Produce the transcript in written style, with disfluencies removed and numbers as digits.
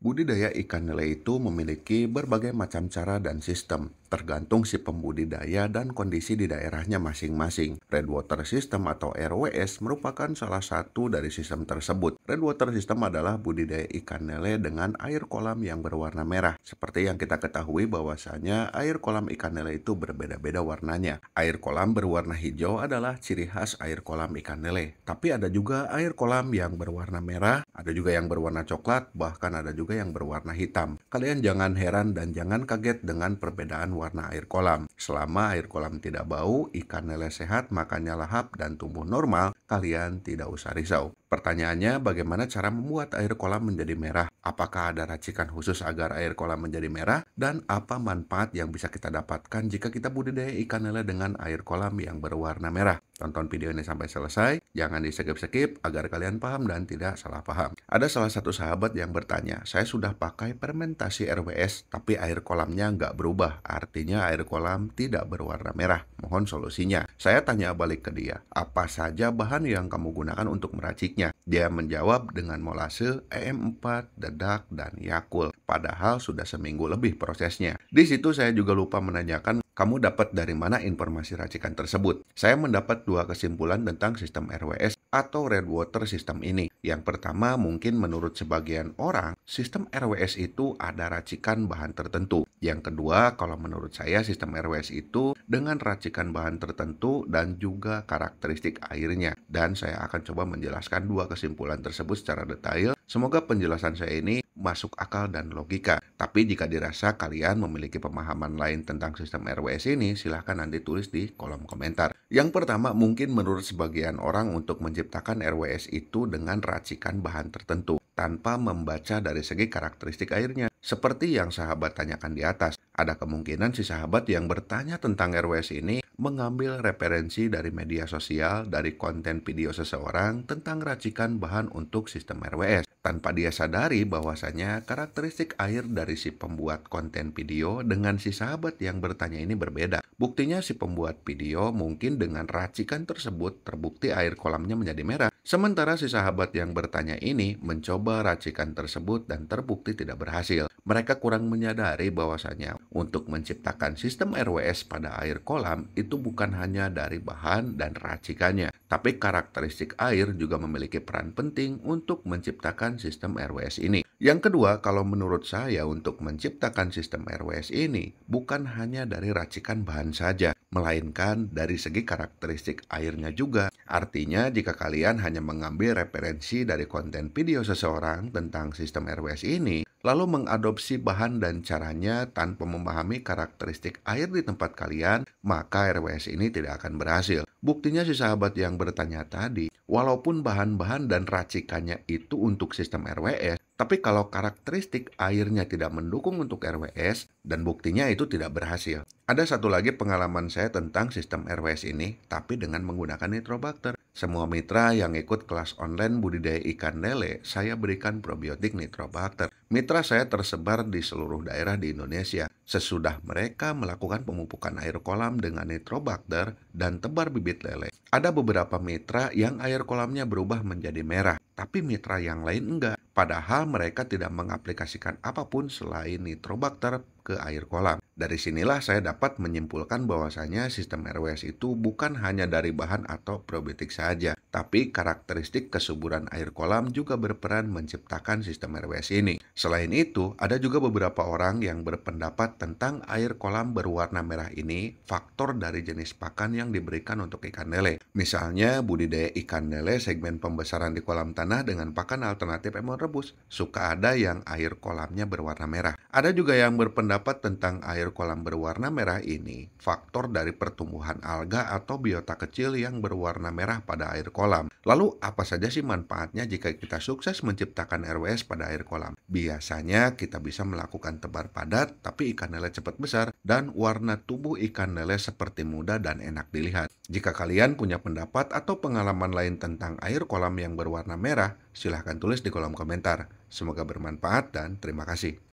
Budidaya ikan lele itu memiliki berbagai macam cara dan sistem, tergantung si pembudidaya dan kondisi di daerahnya masing-masing. Redwater System atau RWS merupakan salah satu dari sistem tersebut. Redwater System adalah budidaya ikan lele dengan air kolam yang berwarna merah. Seperti yang kita ketahui bahwasanya air kolam ikan lele itu berbeda-beda warnanya. Air kolam berwarna hijau adalah ciri khas air kolam ikan lele. Tapi ada juga air kolam yang berwarna merah, ada juga yang berwarna coklat, bahkan ada juga yang berwarna hitam. Kalian jangan heran dan jangan kaget dengan perbedaan warna air kolam. Selama air kolam tidak bau, ikan lele sehat, makannya lahap, dan tumbuh normal, kalian tidak usah risau. Pertanyaannya, bagaimana cara membuat air kolam menjadi merah? Apakah ada racikan khusus agar air kolam menjadi merah? Dan apa manfaat yang bisa kita dapatkan jika kita budidaya ikan lele dengan air kolam yang berwarna merah? Tonton video ini sampai selesai, jangan di-skip-skip agar kalian paham dan tidak salah paham. Ada salah satu sahabat yang bertanya, saya sudah pakai fermentasi RWS, tapi air kolamnya nggak berubah. Artinya air kolam tidak berwarna merah. Mohon solusinya. Saya tanya balik ke dia, apa saja bahan yang kamu gunakan untuk meraciknya? Dia menjawab dengan molase, EM4, dedak, dan Yakult. Padahal sudah seminggu lebih prosesnya. Di situ saya juga lupa menanyakan, kamu dapat dari mana informasi racikan tersebut? Saya mendapat dua kesimpulan tentang sistem RWS atau Redwater System ini. Yang pertama, mungkin menurut sebagian orang, sistem RWS itu ada racikan bahan tertentu. Yang kedua, kalau menurut saya sistem RWS itu dengan racikan bahan tertentu dan juga karakteristik airnya. Dan saya akan coba menjelaskan dua kesimpulan tersebut secara detail. Semoga penjelasan saya ini masuk akal dan logika. Tapi jika dirasa kalian memiliki pemahaman lain tentang sistem RWS ini, silahkan nanti tulis di kolom komentar. Yang pertama, mungkin menurut sebagian orang untuk menciptakan RWS itu dengan racikan bahan tertentu, tanpa membaca dari segi karakteristik airnya. Seperti yang sahabat tanyakan di atas, ada kemungkinan si sahabat yang bertanya tentang RWS ini mengambil referensi dari media sosial, dari konten video seseorang tentang racikan bahan untuk sistem RWS. Tanpa dia sadari bahwasanya karakteristik air dari si pembuat konten video dengan si sahabat yang bertanya ini berbeda. Buktinya si pembuat video mungkin dengan racikan tersebut terbukti air kolamnya menjadi merah. Sementara si sahabat yang bertanya ini mencoba racikan tersebut dan terbukti tidak berhasil. Mereka kurang menyadari bahwasanya untuk menciptakan sistem RWS pada air kolam itu bukan hanya dari bahan dan racikannya, tapi karakteristik air juga memiliki peran penting untuk menciptakan sistem RWS ini. Yang kedua, kalau menurut saya untuk menciptakan sistem RWS ini bukan hanya dari racikan bahan saja, melainkan dari segi karakteristik airnya juga. Artinya, jika kalian hanya mengambil referensi dari konten video seseorang tentang sistem RWS ini, lalu mengadopsi bahan dan caranya tanpa memahami karakteristik air di tempat kalian, maka RWS ini tidak akan berhasil. Buktinya si sahabat yang bertanya tadi, walaupun bahan-bahan dan racikannya itu untuk sistem RWS, tapi kalau karakteristik airnya tidak mendukung untuk RWS, dan buktinya itu tidak berhasil. Ada satu lagi pengalaman saya tentang sistem RWS ini, tapi dengan menggunakan Nitrobacter. Semua mitra yang ikut kelas online budidaya ikan lele, saya berikan probiotik Nitrobacter. Mitra saya tersebar di seluruh daerah di Indonesia. Sesudah mereka melakukan pemupukan air kolam dengan Nitrobacter dan tebar bibit lele, ada beberapa mitra yang air kolamnya berubah menjadi merah, tapi mitra yang lain enggak. Padahal mereka tidak mengaplikasikan apapun selain Nitrobacter ke air kolam. Dari sinilah saya dapat menyimpulkan bahwasanya sistem RWS itu bukan hanya dari bahan atau probiotik saja, tapi karakteristik kesuburan air kolam juga berperan menciptakan sistem RWS ini. Selain itu, ada juga beberapa orang yang berpendapat tentang air kolam berwarna merah ini faktor dari jenis pakan yang diberikan untuk ikan lele. Misalnya, budidaya ikan lele segmen pembesaran di kolam tanah dengan pakan alternatif emon rebus, suka ada yang air kolamnya berwarna merah. Ada juga yang berpendapat tentang air kolam berwarna merah ini faktor dari pertumbuhan alga atau biota kecil yang berwarna merah pada air kolam. Lalu apa saja sih manfaatnya jika kita sukses menciptakan RWS pada air kolam? Biasanya kita bisa melakukan tebar padat tapi ikan lele cepat besar dan warna tubuh ikan lele seperti muda dan enak dilihat. Jika kalian punya pendapat atau pengalaman lain tentang air kolam yang berwarna merah, silahkan tulis di kolom komentar. Semoga bermanfaat dan terima kasih.